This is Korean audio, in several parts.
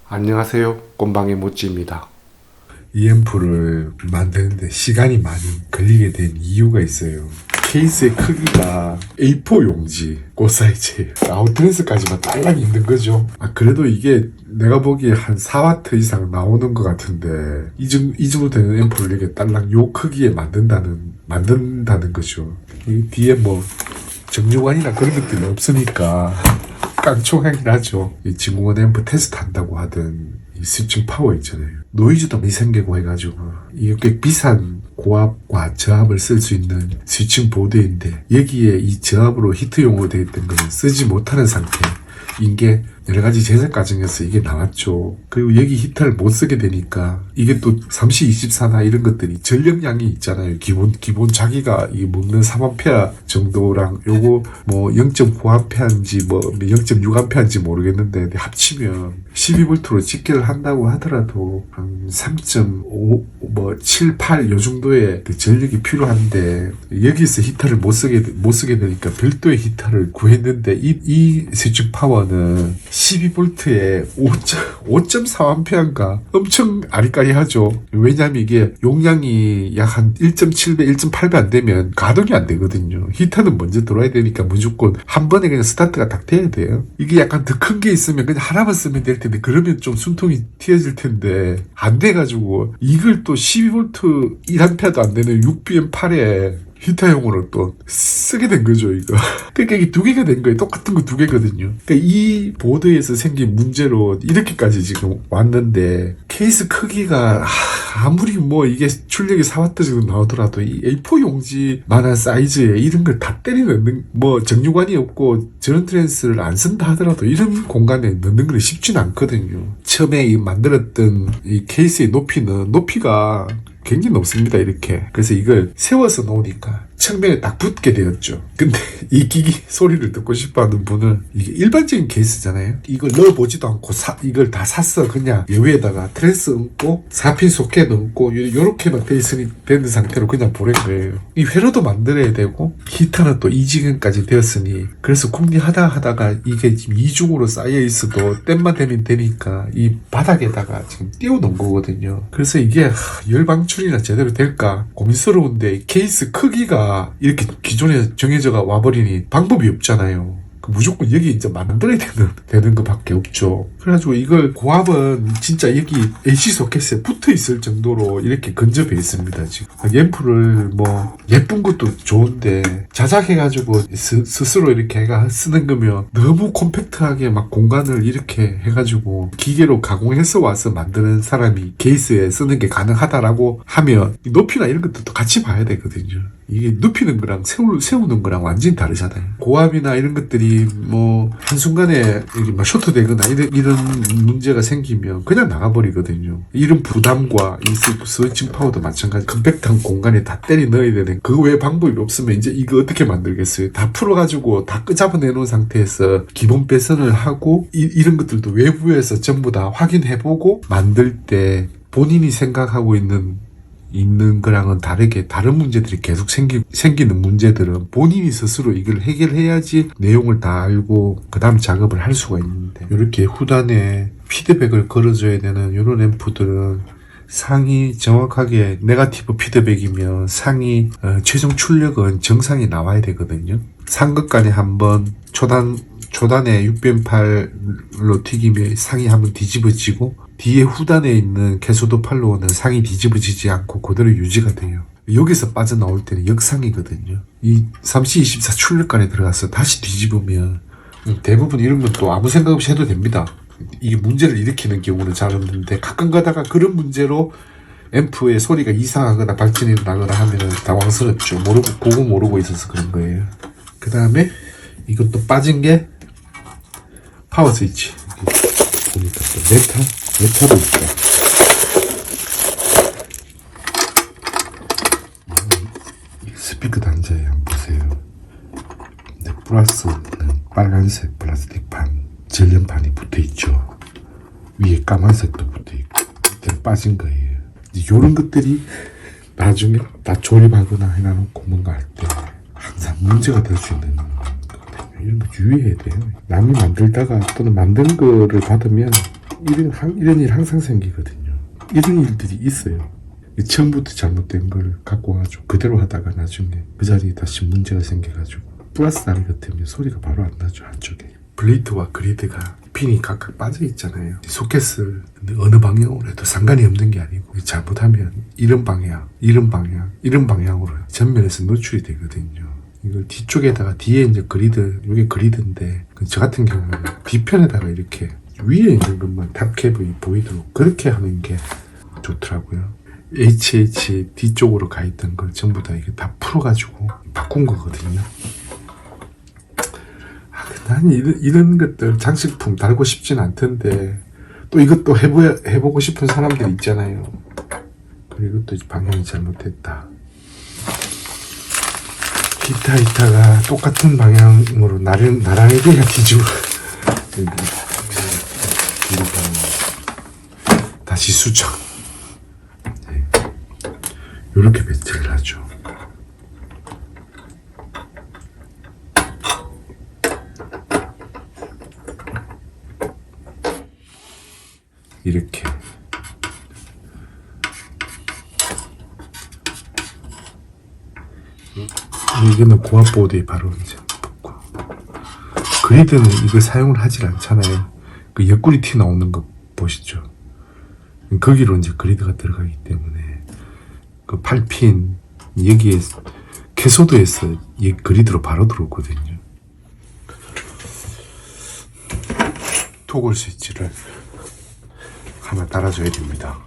안녕하세요. 꼼방의 모찌입니다. 이 앰프를 만드는데 시간이 많이 걸리게 된 이유가 있어요. 케이스의 크기가 A4 용지 그 사이즈예요. 아웃트랜스까지만 딸랑 있는 거죠. 그래도 이게 내가 보기에 한 4W 이상 나오는 것 같은데 이 정도 되는 앰프를 이렇게 딸랑 요 크기에 만든다는 거죠. 이 뒤에 뭐 정류관이나 그런 것들이 없으니까 깡총하긴 하죠. 이 진공원 앰프 테스트 한다고 하던 이 스위칭 파워 있잖아요. 노이즈도 많이 생기고 해가지고 이게 꽤 비싼 고압과 저압을 쓸 수 있는 스위칭 보드인데 여기에 이 저압으로 히트용으로 되어 있던 것은 쓰지 못하는 상태인 게 여러 가지 제작 과정에서 이게 나왔죠. 그리고 여기 히터를 못 쓰게 되니까 이게 또 3C24나 이런 것들이 전력량이 있잖아요. 기본 자기가 이 먹는 3A 정도랑 요거 뭐 0.9A인지 뭐 0.6A인지 모르겠는데 합치면 12V로 집계를 한다고 하더라도 한 3.5 뭐 7, 8 요 정도의 그 전력이 필요한데 여기서 히터를 못 쓰게 되니까 별도의 히터를 구했는데 이 스위칭 파워는 12V에 5.4A인가 엄청 아리까리하죠. 왜냐하면 이게 용량이 약 한 1.7배, 1.8배 안 되면 가동이 안 되거든요. 히터는 먼저 들어와야 되니까 무조건 한 번에 그냥 스타트가 딱 돼야 돼요. 이게 약간 더 큰 게 있으면 그냥 하나만 쓰면 될 텐데 그러면 좀 숨통이 튀어질 텐데 안 돼가지고 이걸 또 12V 1A도 안 되는 6BM8에 히터용으로 또 쓰게 된 거죠, 이거. 그러니까 이게 두 개가 된 거예요. 똑같은 거 두 개거든요. 그러니까 이 보드에서 생긴 문제로 이렇게까지 지금 왔는데, 케이스 크기가, 아무리 뭐 이게 출력이 4W 정도 나오더라도 이 A4 용지만한 사이즈에 이런 걸 다 때려 넣는, 뭐 정류관이 없고 전원 트랜스를 안 쓴다 하더라도 이런 공간에 넣는 건 쉽지는 않거든요. 처음에 이 만들었던 이 케이스의 높이가 굉장히 높습니다, 이렇게. 그래서 이걸 세워서 놓으니까 측면에 딱 붙게 되었죠. 근데 이 기기 소리를 듣고 싶어 하는 분은 이게 일반적인 케이스잖아요. 이걸 넣어보지도 않고 이걸 다 샀어. 그냥 여기에다가 트랜스 얹고 4핀 소켓 얹고 요렇게만 되는 상태로 그냥 보낸 거예요. 이 회로도 만들어야 되고 히터는 또 이 지경까지 되었으니 그래서 궁리하다가 이게 지금 이중으로 쌓여 있어도 땜만 되면 되니까 이 바닥에다가 지금 띄워놓은 거거든요. 그래서 이게 열 방출이나 제대로 될까 고민스러운데 케이스 크기가 이렇게 기존에 정해져가 와버리니 방법이 없잖아요. 무조건 여기 이제 만들어야 되는 것밖에 없죠. 그래가지고 이걸 고압은 진짜 여기 AC 소켓에 붙어 있을 정도로 이렇게 근접해 있습니다, 지금. 앰프를 뭐 예쁜 것도 좋은데 자작해가지고 스스로 이렇게 해가 쓰는 거면 너무 콤팩트하게 막 공간을 이렇게 해가지고 기계로 가공해서 와서 만드는 사람이 케이스에 쓰는 게 가능하다라고 하면 높이나 이런 것도 같이 봐야 되거든요. 이게 눕히는 거랑 세우는 거랑 완전히 다르잖아요. 고압이나 이런 것들이 뭐 한순간에 이렇게 막 쇼트되거나 이런 문제가 생기면 그냥 나가버리거든요. 이런 부담과 이 스위칭 파워도 마찬가지. 컴팩트한 공간에 다 때려 넣어야 되는 그 외에 방법이 없으면 이제 이거 어떻게 만들겠어요. 다 풀어가지고 다 끄잡아 내놓은 상태에서 기본 배선을 하고 이런 것들도 외부에서 전부 다 확인해보고 만들 때 본인이 생각하고 있는 거랑은 다르게 다른 문제들이 계속 생기는 문제들은 본인이 스스로 이걸 해결해야지 내용을 다 알고 그 다음 작업을 할 수가 있는데 이렇게 후단에 피드백을 걸어줘야 되는 이런 앰프들은 상위 정확하게 네거티브 피드백이면 상위 최종 출력은 정상이 나와야 되거든요. 상급간에 한번 초단에 6BM8로 튀기면 상이 한번 뒤집어지고 뒤에 후단에 있는 캐소드 팔로우는 상이 뒤집어지지 않고 그대로 유지가 돼요. 여기서 빠져나올 때는 역상이거든요. 이 3C24 출력관에 들어가서 다시 뒤집으면 대부분 이런 건 또 아무 생각 없이 해도 됩니다. 이게 문제를 일으키는 경우는 잘 없는데 가끔 가다가 그런 문제로 앰프의 소리가 이상하거나 발진이 나거나 하면 당황스럽죠. 그거 모르고 있어서 그런 거예요. 그 다음에 이것도 빠진 게 파워 스위치. 보니까 또 메타도 있다. 스피커 단자에 한번 보세요. 근데 플러스는 빨간색 플라스틱판, 전련판이 붙어 있죠. 위에 까만색도 붙어 있고, 밑에 빠진 거예요. 이런 것들이 나중에 다 조립하거나 해놔놓고 뭔가 할 때 항상 문제가 될 수 있는 거거든요. 이런 거 주의해야 돼요. 남이 만들다가 또는 만든 거를 받으면 이런 일 항상 생기거든요. 이런 일들이 있어요. 처음부터 잘못된 걸 갖고 와가지고 그대로 하다가 나중에 그 자리에 다시 문제가 생겨가지고 플러스 알이 같으면 소리가 바로 안 나죠. 한쪽에 블레이트와 그리드가 핀이 각각 빠져 있잖아요. 소켓을 어느 방향으로 해도 상관이 없는 게 아니고 잘못하면 이런 방향으로 전면에서 노출이 되거든요. 이걸 뒤쪽에다가 뒤에 이제 그리드, 이게 그리드인데 저 같은 경우는 뒤편에다가 이렇게 위에 있는 것만 탑캡이 보이도록 그렇게 하는 게 좋더라고요. HH 뒤쪽으로 가 있던 걸 전부 다 이게 다 풀어가지고 바꾼 거거든요. 난 이런 것들 장식품 달고 싶진 않던데 또 이것도 해보고 싶은 사람들 있잖아요. 그리고 또 방향이 잘못됐다. 기타가 똑같은 방향으로 나란히돼야 뒤집어. 다시 수정. 이렇게 배치를 하죠. 이렇게 이거는 고압 보드에 바로 이제 붙고 그리드는 이걸 사용을 하질 않잖아요. 그 옆구리 티 나오는 거 보시죠. 거기로 이제 그리드가 들어가기 때문에 그 8핀 여기에 캐소드에서 이 그리드로 바로 들어오거든요. 토글 스위치를 하나 달아줘야 됩니다.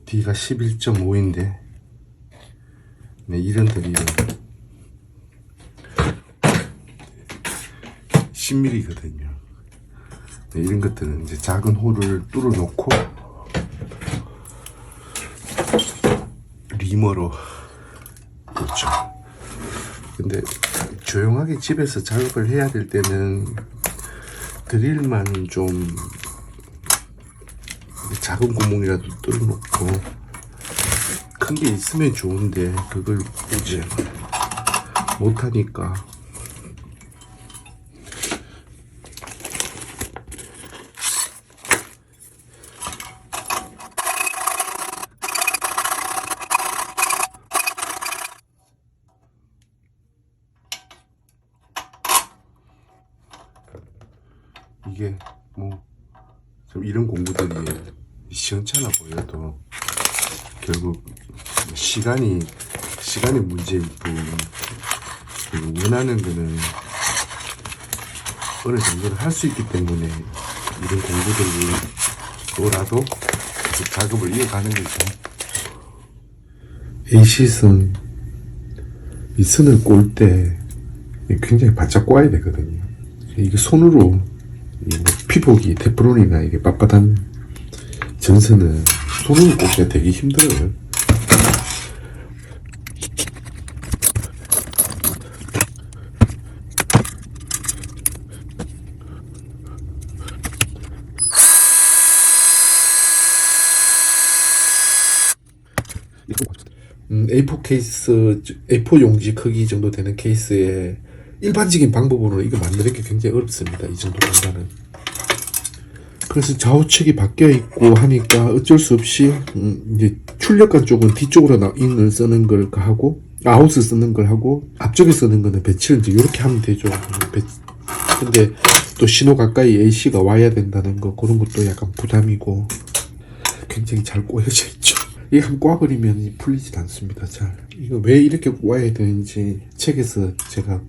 D가 11.5인데 네, 이런들이 10mm거든요. 네, 이런 것들은 이제 작은 홀을 뚫어 놓고 리머로 그렇죠. 근데 조용하게 집에서 작업을 해야 될 때는 드릴만 좀 작은 구멍이라도 뚫어놓고 큰 게 있으면 좋은데 그걸 이제 못하니까 이게 뭐 좀 이런 공부들이 시원찮아 보여도 결국 시간이 문제일 뿐 그리고 원하는 거는 어느 정도는 할 수 있기 때문에 이런 공부들로라도 계속 작업을 이어가는 거죠. AC 선 이 선을 꽂을 때 굉장히 바짝 꽂아야 되거든요. 이게 손으로 피복이 테프론이나 이게 빳빳한 전선은 손으로 꽂기가 되게 힘들어요. A4 케이스, A4 용지 크기 정도 되는 케이스에 일반적인 방법으로 이거 만드는 게 굉장히 어렵습니다. 이 정도 공간은. 그래서 좌우측이 바뀌어 있고 하니까 어쩔 수 없이 이제 출력관 쪽은 뒤쪽으로 인을 쓰는 걸 하고 아웃을 쓰는 걸 하고 앞쪽에 쓰는 거는 배치를 이제 이렇게 하면 되죠. 근데 또 신호 가까이 AC가 와야 된다는 거 그런 것도 약간 부담이고 굉장히 잘 꼬여져 있죠. 이게 한번 꼬아버리면 풀리지 않습니다. 잘. 이거 왜 이렇게 꼬아야 되는지 책에서 제가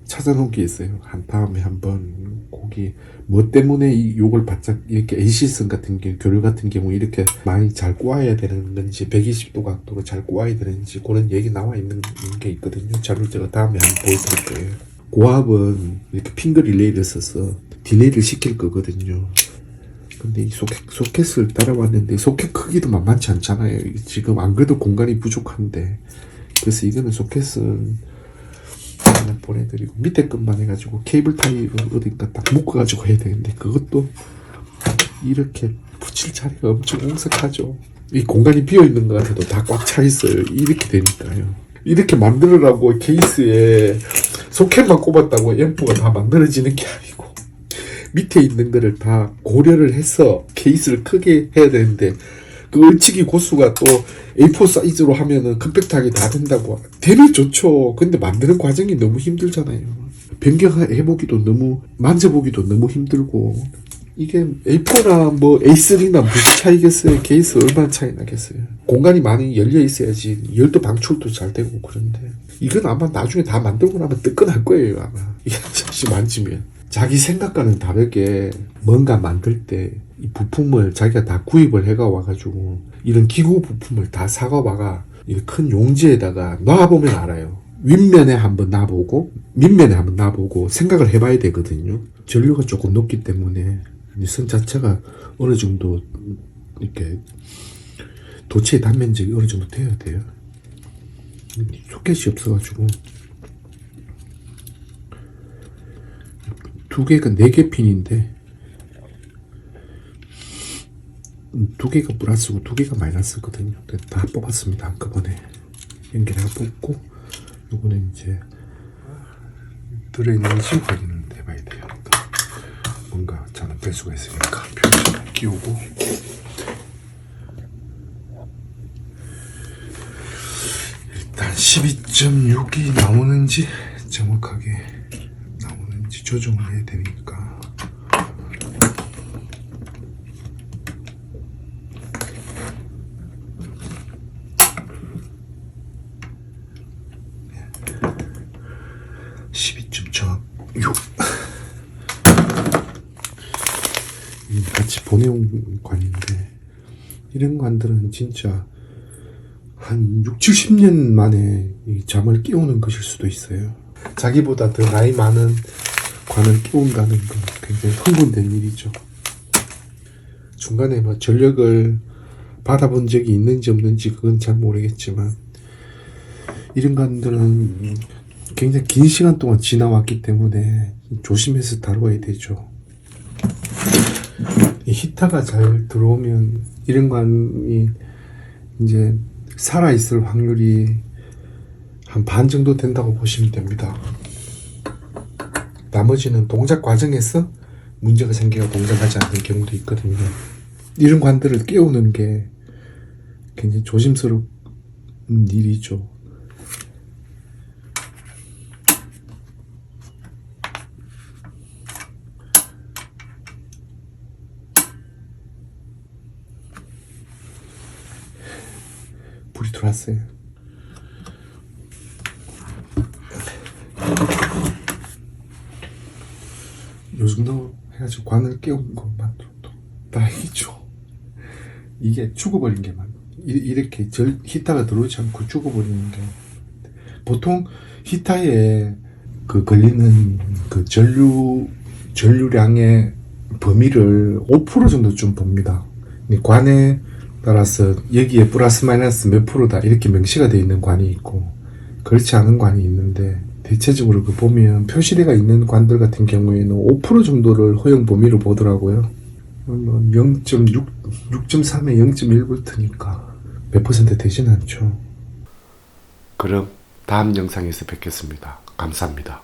찾아놓은 게 있어요. 다음에 한번 거기 뭐 때문에 이 요걸 바짝 이렇게 AC선 같은 경우 교류 같은 경우 이렇게 많이 잘 꼬아야 되는 건지 120도 각도로 잘 꼬아야 되는지 그런 얘기 나와 있는 게 있거든요. 자료를 제가 다음에 한번 보여드릴 거예요. 고압은 이렇게 핑거 릴레이를 써서 딜레이를 시킬 거거든요. 근데 이 소켓을 따라왔는데 소켓 크기도 만만치 않잖아요. 지금 안 그래도 공간이 부족한데 그래서 이거는 소켓은 하나 보내드리고 밑에 것만 해가지고 케이블 타이를 어딘가 딱 묶어가지고 해야 되는데 그것도 이렇게 붙일 자리가 엄청 옹색하죠. 이 공간이 비어있는 것 같아도 다 꽉 차 있어요. 이렇게 되니까요. 이렇게 만들으라고 케이스에 소켓만 꼽았다고 앰프가 다 만들어지는 게 아니고 밑에 있는 거를 다 고려를 해서 케이스를 크게 해야 되는데 그 얼치기 고수가 또 A4 사이즈로 하면은 컴팩트하게 다 된다고 되면 좋죠. 근데 만드는 과정이 너무 힘들잖아요. 변경해보기도 너무 만져보기도 너무 힘들고 이게 A4나 뭐 A3나 무슨 차이겠어요. 케이스 얼마나 차이 나겠어요. 공간이 많이 열려 있어야지 열도 방출도 잘 되고. 그런데 이건 아마 나중에 다 만들고 나면 뜨끈할 거예요. 아마 이게 잠시 만지면 자기 생각과는 다르게 뭔가 만들 때 이 부품을 자기가 다 구입을 해가 와가지고 이런 기구 부품을 다 사가 와가 이 큰 용지에다가 놔보면 알아요. 윗면에 한번 놔보고 밑면에 한번 놔보고 생각을 해봐야 되거든요. 전류가 조금 높기 때문에 이 선 자체가 어느 정도 이렇게 도체의 단면적이 어느 정도 돼야 돼요. 소켓이 없어가지고 두 개가 4개 핀인데 두 개가 플러스고 두 개가 마이너스거든요. 다 뽑았습니다. 한꺼번에 연결해가 뽑고 요거는 이제 들어있는지 확인을 해봐야 돼요. 뭔가 잘못될 수가 있으니까 표시를 끼우고 일단 12.6이 나오는지 정확하게 나오는지 조정을 해야 되니까 같이 보내온 관인데 이런 관들은 진짜 한 6, 70년 만에 이 잠을 깨우는 것일 수도 있어요. 자기보다 더 나이 많은 관을 깨운다는 건 굉장히 흥분된 일이죠. 중간에 뭐 전력을 받아본 적이 있는지 없는지 그건 잘 모르겠지만 이런 관들은 굉장히 긴 시간 동안 지나왔기 때문에 조심해서 다뤄야 되죠. 이 히터가 잘 들어오면 이런 관이 이제 살아있을 확률이 한 반 정도 된다고 보시면 됩니다. 나머지는 동작 과정에서 문제가 생겨서 동작하지 않는 경우도 있거든요. 이런 관들을 깨우는 게 굉장히 조심스러운 일이죠. 불이 들어왔어요. 요 정도 해가지고 관을 깨우는 것만으로도 다행이죠. 이게 죽어버린 게 이렇게 히터가 들어오지 않고 죽어버리는 게 보통 히터에 그 걸리는 그 전류량의 범위를 5% 정도 좀 봅니다. 관에 따라서 여기에 플러스 마이너스 몇 프로다 이렇게 명시가 되어 있는 관이 있고 그렇지 않은 관이 있는데 대체적으로 그 보면 표시대가 있는 관들 같은 경우에는 5% 정도를 허용 범위로 보더라고요. 0.6, 6.3에 0.1V니까 몇 퍼센트 되진 않죠. 그럼 다음 영상에서 뵙겠습니다. 감사합니다.